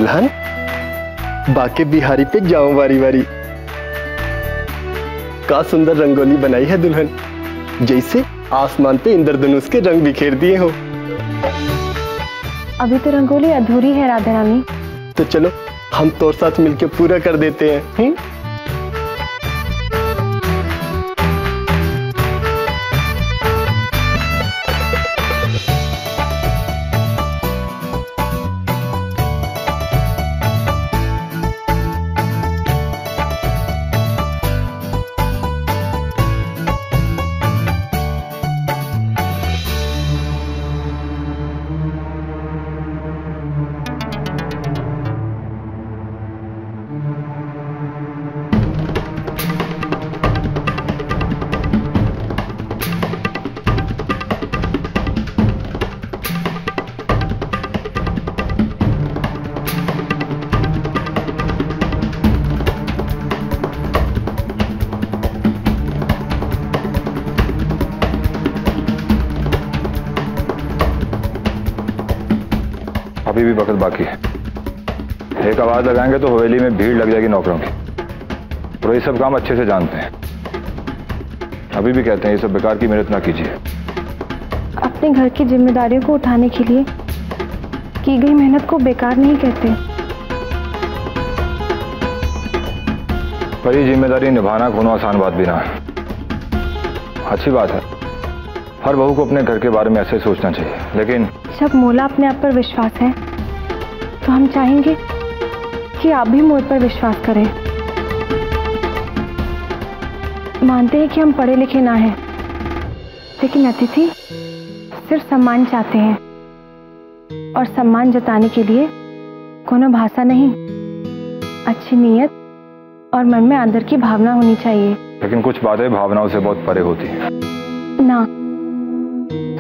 दुल्हन, बाके बिहारी पे जाऊं वारी वारी। का सुंदर रंगोली बनाई है दुल्हन, जैसे आसमान पे इंद्रधनुष के रंग बिखेर दिए हो। अभी तो रंगोली अधूरी है राधा रानी। तो चलो हम तोर साथ मिलके पूरा कर देते हैं। अभी भी वक्त बाकी है। एक आवाज लगाएंगे तो हवेली में भीड़ लग जाएगी नौकरों की। और ये सब काम अच्छे से जानते हैं। अभी भी कहते हैं ये सब बेकार की मेहनत ना कीजिए। अपने घर की जिम्मेदारियों को उठाने के लिए की गई मेहनत को बेकार नहीं कहते। पर ये जिम्मेदारी निभाना कोनो आसान बात भी ना है। अच्छी बात है, हर बहू को अपने घर के बारे में ऐसे सोचना चाहिए, लेकिन जब मोला अपने आप पर विश्वास है तो हम चाहेंगे कि आप भी मोल पर विश्वास करें। मानते हैं कि हम पढ़े लिखे ना हैं, लेकिन अतिथि सिर्फ सम्मान चाहते हैं, और सम्मान जताने के लिए कोनो भाषा नहीं, अच्छी नीयत और मन में आदर की भावना होनी चाहिए। लेकिन कुछ बातें भावनाओं से बहुत परे होती हैं। ना,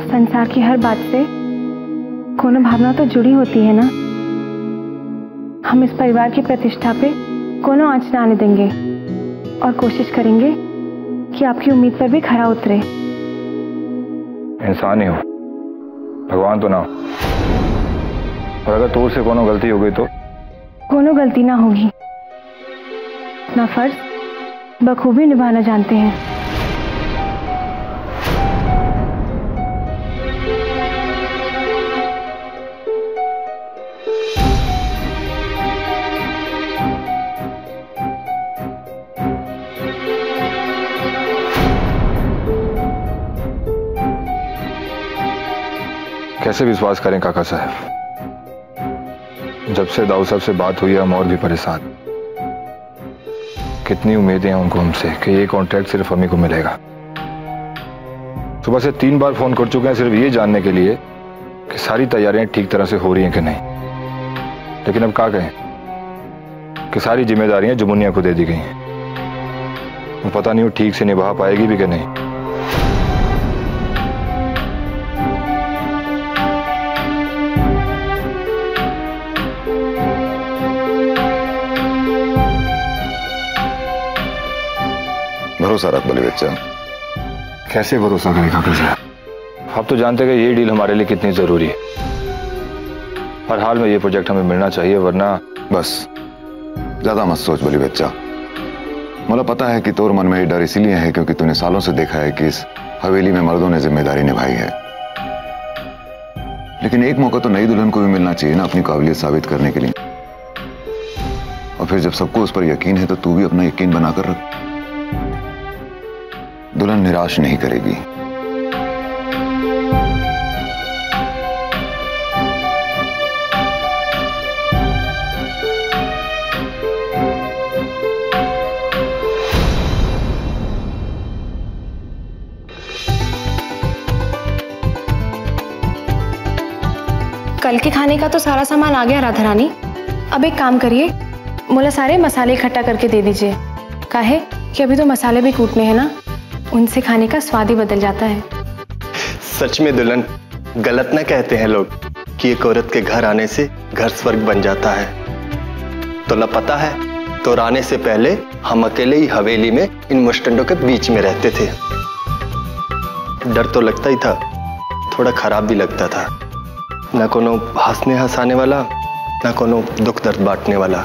संसार की हर बात से कोनो भावना तो जुड़ी होती है ना। हम इस परिवार की प्रतिष्ठा पे कोनो आंच ना आने देंगे और कोशिश करेंगे कि आपकी उम्मीद पर भी खरा उतरे। इंसान ही हो, भगवान तो ना हो। और अगर तोर से कोनो गलती हो गई तो? कोनो गलती ना होगी। अपना फर्ज बखूबी निभाना जानते हैं। कैसे विश्वास करें काका साहब? जब से दाऊ साहब से बात हुई है हम और भी परेशान। कितनी उम्मीदें हैं उनको हमसे कि ये कॉन्ट्रैक्ट सिर्फ हमें को मिलेगा। सुबह से 3 बार फोन कर चुके हैं सिर्फ ये जानने के लिए कि सारी तैयारियां ठीक तरह से हो रही हैं कि नहीं। लेकिन अब क्या कहें कि सारी जिम्मेदारियां जमुनिया को दे दी गई हैं। वो पता नहीं वो ठीक से निभा पाएगी भी कि नहीं। भरोसा रख बड़े बच्चा। कैसे भरोसा करें काका साहब? आप तो जानते हैं कि ये डील हमारे लिए कितनी जरूरी है। हर हाल में ये प्रोजेक्ट हमें मिलना चाहिए, वरना। बस ज्यादा मत सोच बड़ी बच्चा। मुझे पता है कि तोर मन में ये डर इसीलिए है क्योंकि तूने सालों से देखा है कि इस हवेली में मर्दों ने जिम्मेदारी निभाई है। लेकिन एक मौका तो नई दुल्हन को भी मिलना चाहिए ना अपनी काबिलियत साबित करने के लिए। और फिर जब सबको उस पर यकीन है तो तू भी अपना यकीन बनाकर रख। दुल्हन निराश नहीं करेगी। कल के खाने का तो सारा सामान आ गया राधा रानी। अब एक काम करिए, मोला सारे मसाले इकट्ठा करके दे दीजिए। काहे कि अभी तो मसाले भी कूटने हैं ना, उनसे खाने का स्वाद ही बदल जाता है। सच में दुल्हन, गलत ना कहते हैं लोग कि एक औरत के घर आने से घर स्वर्ग बन जाता है। तो ल पता है, तो आने से पहले हम अकेले ही हवेली में इन मुस्टंडों के बीच में रहते थे। डर तो लगता ही था, थोड़ा खराब भी लगता था। ना कोनो हंसने हंसाने वाला, ना कोनो दुख दर्द बांटने वाला,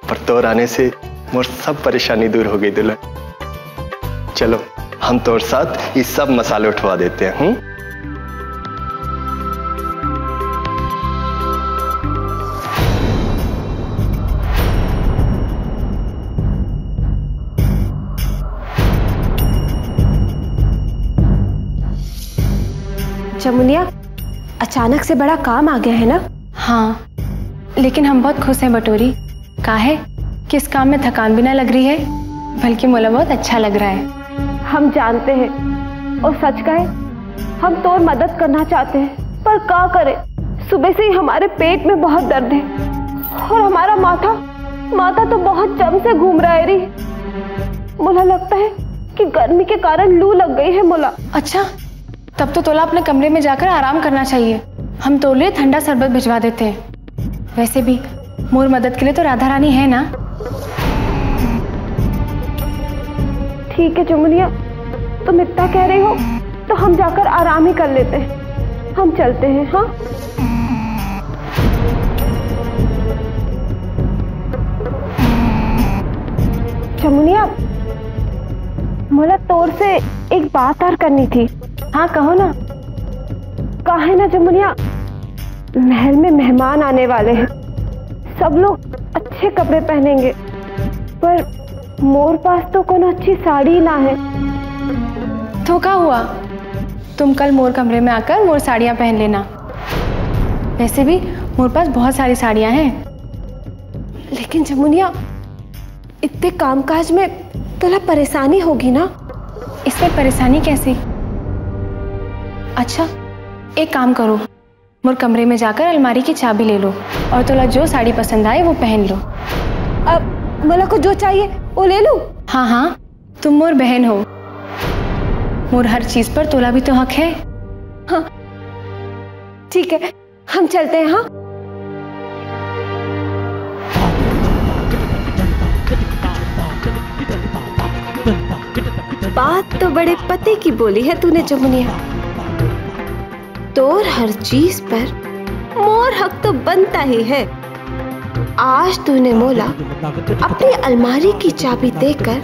पर तोर आने से मोर सब परेशानी दूर हो गई दुल्हन। चलो हम तोर साथ ये सब मसाले उठवा देते हैं। जमुनिया, अचानक से बड़ा काम आ गया है ना? हाँ, लेकिन हम बहुत खुश हैं बटोरी। काहे कि इस काम में थकान भी ना लग रही है, बल्कि मोला बहुत अच्छा लग रहा है। हम जानते हैं और सच कहे हम तो मदद करना चाहते हैं, पर क्या करें, सुबह से ही हमारे पेट में बहुत दर्द है और हमारा माथा तो बहुत जम से घूम रहा है री। मुझे लगता है कि गर्मी के कारण लू लग गई है मोला। अच्छा, तब तो तोला अपने कमरे में जाकर आराम करना चाहिए। हम तो लिए ठंडा शरबत भिजवा देते हैं। वैसे भी मोर मदद के लिए तो राधा रानी है ना। ठीक है जमुनिया, तुम इतना कह रही हो तो हम जाकर आराम ही कर लेते हैं। हम चलते हैं। हाँ, जमुनिया, मोला तोर से एक बात और करनी थी। हाँ कहो ना। काहे ना जमुनिया, महल में मेहमान आने वाले हैं, सब लोग अच्छे कपड़े पहनेंगे, पर मोर पास तो कोनो अच्छी साड़ी ना है। तो क्या हुआ, तुम कल मोर कमरे में आकर मोर साड़ियाँ पहन लेना। वैसे भी मोर पास बहुत सारी साड़ियाँ हैं। लेकिन जमुनिया, इतने कामकाज में थोड़ा परेशानी होगी ना। इसमें परेशानी कैसी? अच्छा, एक काम करो, मोर कमरे में जाकर अलमारी की चाबी ले लो और तोला जो साड़ी पसंद आए वो पहन लो। अब मोला को जो चाहिए वो ले लूं? हाँ हाँ, तुम मोर बहन हो, मोर हर चीज पर तोला भी तो हक है। हाँ ठीक है, हम चलते हैं। हाँ, बात तो बड़े पते की बोली है तूने जमुनिया। तोर हर चीज पर मोर हक तो बनता ही है। आज तूने मोला अपनी अलमारी की चाबी देकर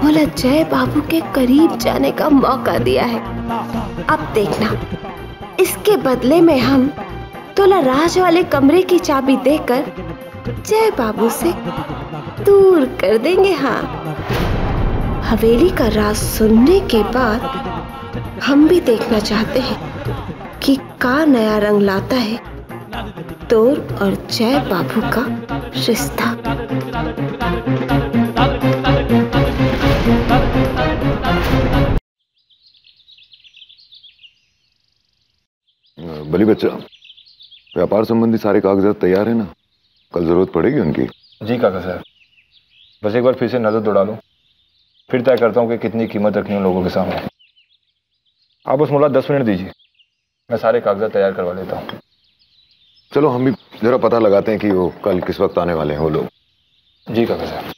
मोला जय बाबू के करीब जाने का मौका दिया है। अब देखना, इसके बदले में हम तोला राज वाले कमरे की चाबी देकर जय बाबू से दूर कर देंगे। हाँ, हवेली का राज सुनने के बाद हम भी देखना चाहते हैं कि का नया रंग लाता है तोर और जय बाबू का रिश्ता। बली बच्चा, व्यापार संबंधी सारे कागजात तैयार है ना? कल जरूरत पड़ेगी उनकी। जी काका साहब, बस एक बार फिर से नजर दौड़ा लूं, फिर तय करता हूं कि कितनी कीमत रखनी है लोगों के सामने। आप बस मुझे 10 मिनट दीजिए, मैं सारे कागजात तैयार करवा लेता हूँ। चलो हम भी जरा पता लगाते हैं कि वो कल किस वक्त आने वाले हैं वो लोग। जी काका साहब।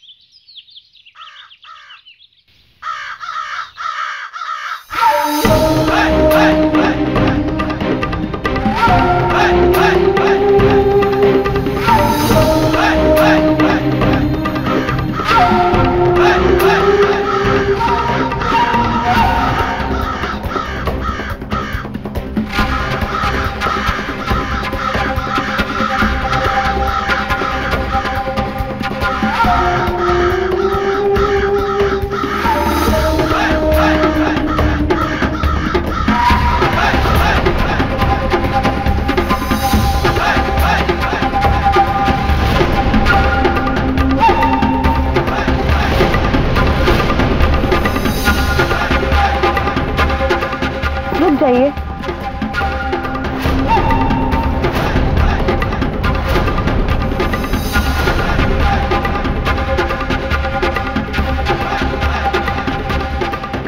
जाइए।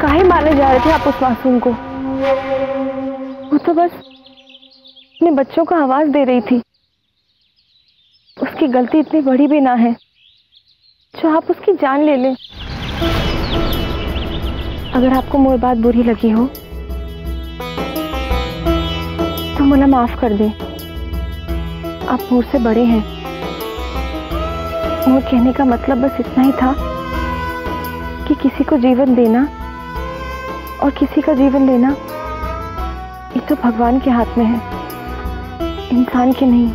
काहे मारने जा रहे थे आप उस मासूम को? वो तो बस अपने बच्चों को आवाज दे रही थी। उसकी गलती इतनी बड़ी भी ना है जो आप उसकी जान ले लें। अगर आपको मोर बात बुरी लगी हो तो मुझे माफ कर दे। आप मोर से बड़े हैं। मोर कहने का मतलब बस इतना ही था कि किसी को जीवन देना और किसी का जीवन लेना ये तो भगवान के हाथ में है, इंसान के नहीं।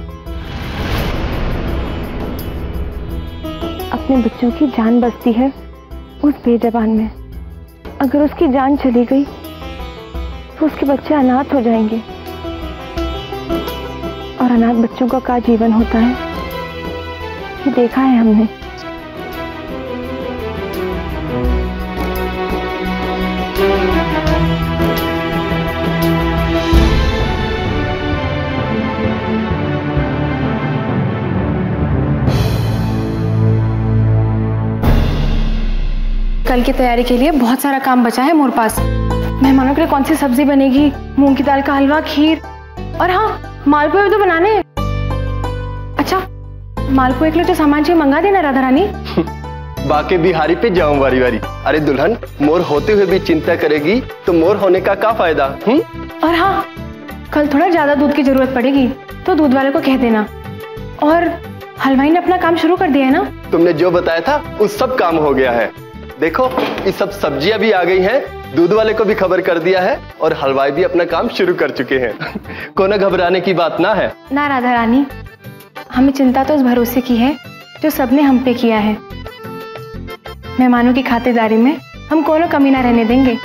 अपने बच्चों की जान बसती है उस बेजबान में। अगर उसकी जान चली गई तो उसके बच्चे अनाथ हो जाएंगे, और अनाथ बच्चों का क्या जीवन होता है ये देखा है हमने। कल की तैयारी के लिए बहुत सारा काम बचा है मोर पास। मेहमानों के लिए कौन सी सब्जी बनेगी, मूंग की दाल का हलवा, खीर, और हाँ मालपुए भी तो बनाने हैं। अच्छा, मालपुए के लिए जो सामान चाहिए मंगा देना राधा रानी। बाकी बिहारी पे जाऊं वारी वारी। अरे दुल्हन, मोर होते हुए भी चिंता करेगी तो मोर होने का क्या फायदा? और हाँ, कल थोड़ा ज्यादा दूध की जरूरत पड़ेगी तो दूध वाले को कह देना। और हलवाई ने अपना काम शुरू कर दिया है ना? तुमने जो बताया था उस सब काम हो गया है। देखो ये सब सब्जियां भी आ गई हैं, दूध वाले को भी खबर कर दिया है और हलवाई भी अपना काम शुरू कर चुके हैं। कोई घबराने की बात ना है। ना राधा रानी, हमें चिंता तो उस भरोसे की है जो सबने हम पे किया है। मेहमानों की खातिरदारी में हम कोनो कमी ना रहने देंगे।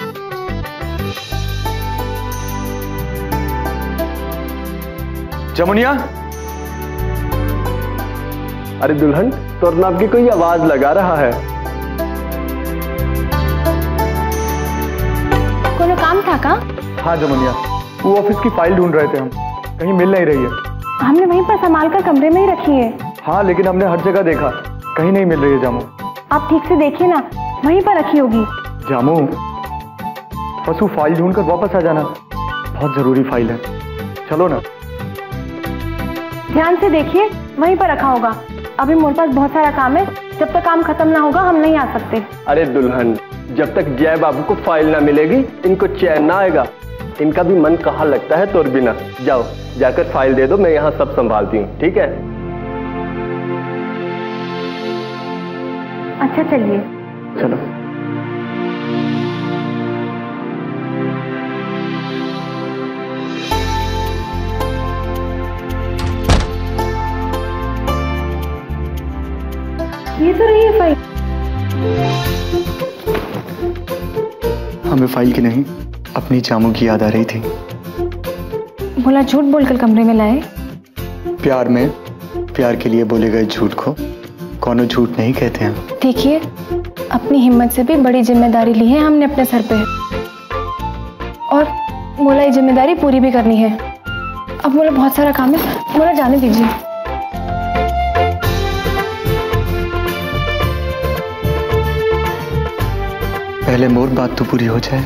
जमुनिया, अरे दुल्हन, तोर नाम की कोई आवाज लगा रहा है। कोनो काम था का? हाँ जमुनिया, वो ऑफिस की फाइल ढूंढ रहे थे हम, कहीं मिल नहीं रही है। हमने वहीं पर संभाल कर कमरे में ही रखी है। हाँ, लेकिन हमने हर जगह देखा, कहीं नहीं मिल रही है जामू। आप ठीक से देखिए ना, वहीं पर रखी होगी। जामू, बस वो फाइल ढूंढ कर वापस आ जाना, बहुत जरूरी फाइल है। चलो ना। ध्यान से देखिए, वहीं पर रखा होगा। अभी मेरे पास बहुत सारा काम है, जब तक काम खत्म ना होगा हम नहीं आ सकते। अरे दुल्हन, जब तक जय बाबू को फाइल ना मिलेगी इनको चैन ना आएगा। इनका भी मन कहाँ लगता है तोर बिना। जाओ, जाकर फाइल दे दो, मैं यहाँ सब संभालती हूँ, ठीक है? अच्छा चलिए। चलो। ये तो रही है फाइल। हमें फाइल की नहीं, अपनी जामू की याद आ रही थी। बोला झूठ बोलकर कमरे में लाए। प्यार में प्यार के लिए बोले गए झूठ को कौनो झूठ नहीं कहते हैं। देखिए, अपनी हिम्मत से भी बड़ी जिम्मेदारी ली है हमने अपने सर पे, और मोला ये जिम्मेदारी पूरी भी करनी है। अब मोला बहुत सारा काम है, मोला जाने दीजिए। पहले मोर बात तो पूरी हो जाए।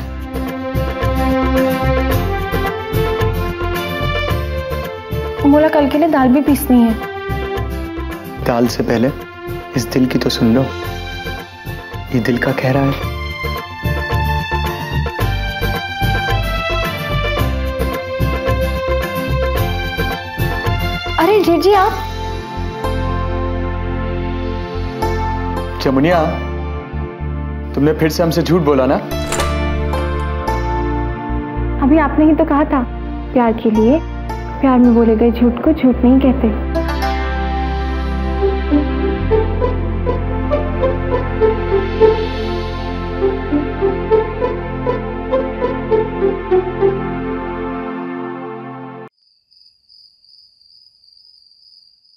मोला कल के लिए दाल भी पीसनी है। दाल से पहले इस दिल की तो सुन लो, ये दिल का कह रहा है। अरे जेठ जी, आप जमुनिया, तुमने फिर से हमसे झूठ बोला ना? अभी आपने ही तो कहा था, प्यार के लिए प्यार में बोले गए झूठ को झूठ नहीं कहते।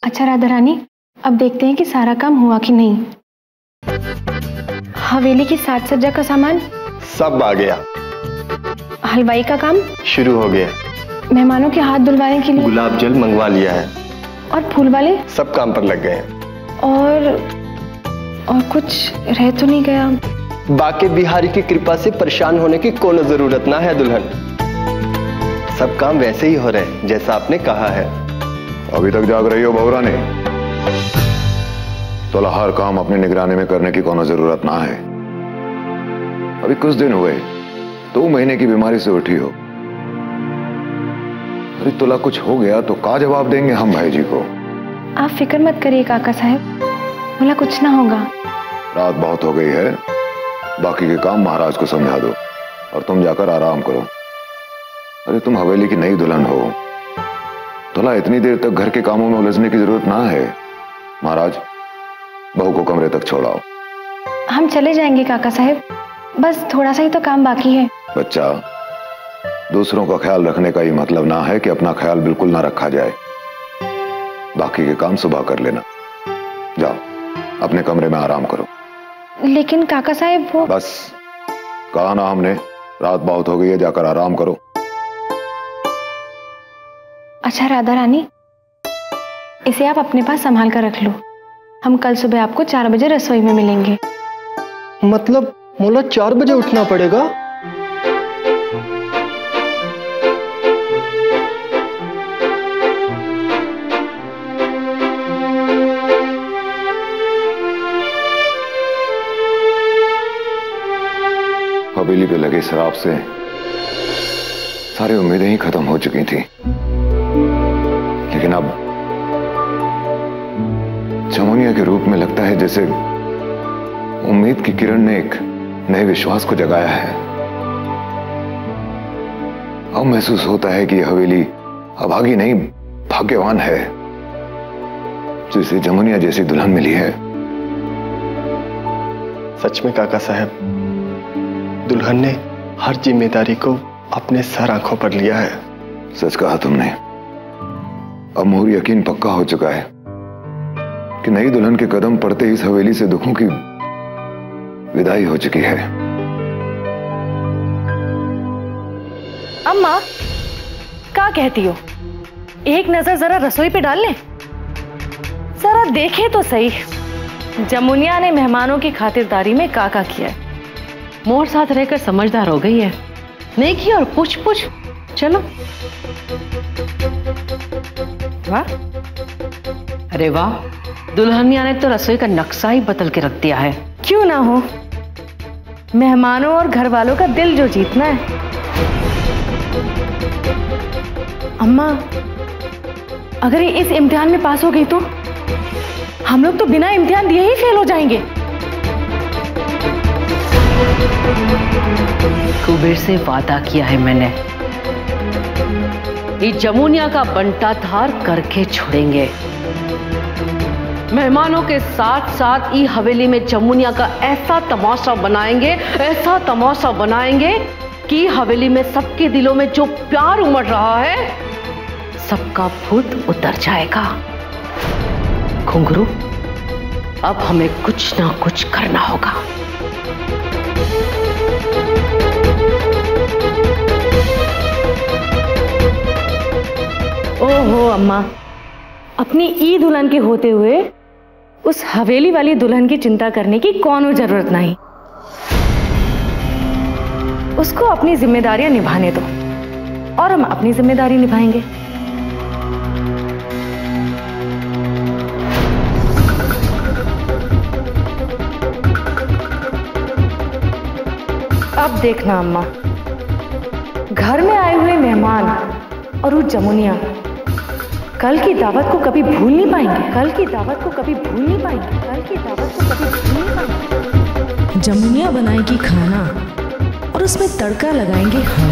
अच्छा राधा रानी, अब देखते हैं कि सारा काम हुआ कि नहीं। हवेली की साज सज्जा का सामान सब आ गया। हलवाई का काम शुरू हो गया। मेहमानों के हाथ धुलवाने के लिए गुलाब जल मंगवा लिया है। और फूल वाले सब काम पर लग गए हैं। और कुछ रह तो नहीं गया? बाकी बिहारी की कृपा से परेशान होने की कोई जरूरत ना है दुल्हन। सब काम वैसे ही हो रहे जैसा आपने कहा है। अभी तक जाग रही हो बहुरानी? तो हर काम अपनी निगरानी में करने की कोनो जरूरत ना है। अभी कुछ दिन हुए, 2 महीने की बीमारी से उठी हो। अरे तुला कुछ हो गया तो का जवाब देंगे हम भाई जी को? आप फिक्र मत करिए काका साहब, बोला कुछ ना होगा। रात बहुत हो गई है, बाकी के काम महाराज को समझा दो और तुम जाकर आराम करो। अरे तुम हवेली की नई दुल्हन हो, तुला इतनी देर तक घर के कामों में उलझने की जरूरत ना है। महाराज, बहू को कमरे तक छोड़ाओ। हम चले जाएंगे काका साहब, बस थोड़ा सा ही तो काम बाकी है। बच्चा, दूसरों का ख्याल रखने का ये मतलब ना है कि अपना ख्याल बिल्कुल ना रखा जाए। बाकी के काम सुबह कर लेना। जाओ अपने कमरे में आराम करो। लेकिन काका साहब वो... बस कहा ना हमने, रात बहुत हो गई है, जाकर आराम करो। अच्छा राधा रानी, इसे आप अपने पास संभाल कर रख लो। हम कल सुबह आपको 4 बजे रसोई में मिलेंगे। मतलब मोला 4 बजे उठना पड़ेगा? हवेली पे लगे शराब से सारी उम्मीदें ही खत्म हो चुकी थी, लेकिन अब जमुनिया के रूप में लगता है जैसे उम्मीद की किरण ने एक नए विश्वास को जगाया है। अब महसूस होता है कि यह हवेली अभागी नहीं, भाग्यवान है जिसे जमुनिया जैसी दुल्हन मिली है। सच में काका साहब, दुल्हन ने हर जिम्मेदारी को अपने सर आंखों पर लिया है। सच कहा तुमने। अब मोर यकीन पक्का हो चुका है कि नई दुल्हन के कदम पड़ते ही इस हवेली से दुखों की विदाई हो चुकी है। अम्मा, क्या कहती हो? एक नजर जरा रसोई पे डाल लें, जरा देखे तो सही जमुनिया ने मेहमानों की खातिरदारी में क्या किया है। मोर साथ रहकर समझदार हो गई है, नहीं की और पूछ चलो। वाह, अरे वाह, दुल्हनिया ने तो रसोई का नक्शा ही बदल के रख दिया है। क्यों ना हो, मेहमानों और घर वालों का दिल जो जीतना है। अम्मा, अगर ये इस इम्तिहान में पास हो गई तो हम लोग तो बिना इम्तिहान दिए ही फेल हो जाएंगे। कुबेर से वादा किया है मैंने, ये जमुनिया का बंटा धार करके छोड़ेंगे। मेहमानों के साथ साथ ई हवेली में जमुनिया का ऐसा तमाशा बनाएंगे कि हवेली में सबके दिलों में जो प्यार उमड़ रहा है सबका भूत उतर जाएगा। घुंघरू, अब हमें कुछ ना कुछ करना होगा। ओहो अम्मा, अपनी ई दुल्हन के होते हुए उस हवेली वाली दुल्हन की चिंता करने की कौनो जरूरत नहीं। उसको अपनी जिम्मेदारियां निभाने दो और हम अपनी जिम्मेदारी निभाएंगे। अब देखना अम्मा, घर में आए हुए मेहमान और वो जमुनिया कल की दावत को कभी भूल नहीं पाएंगे। जमुनिया बनाएगी खाना और उसमें तड़का लगाएंगे हम।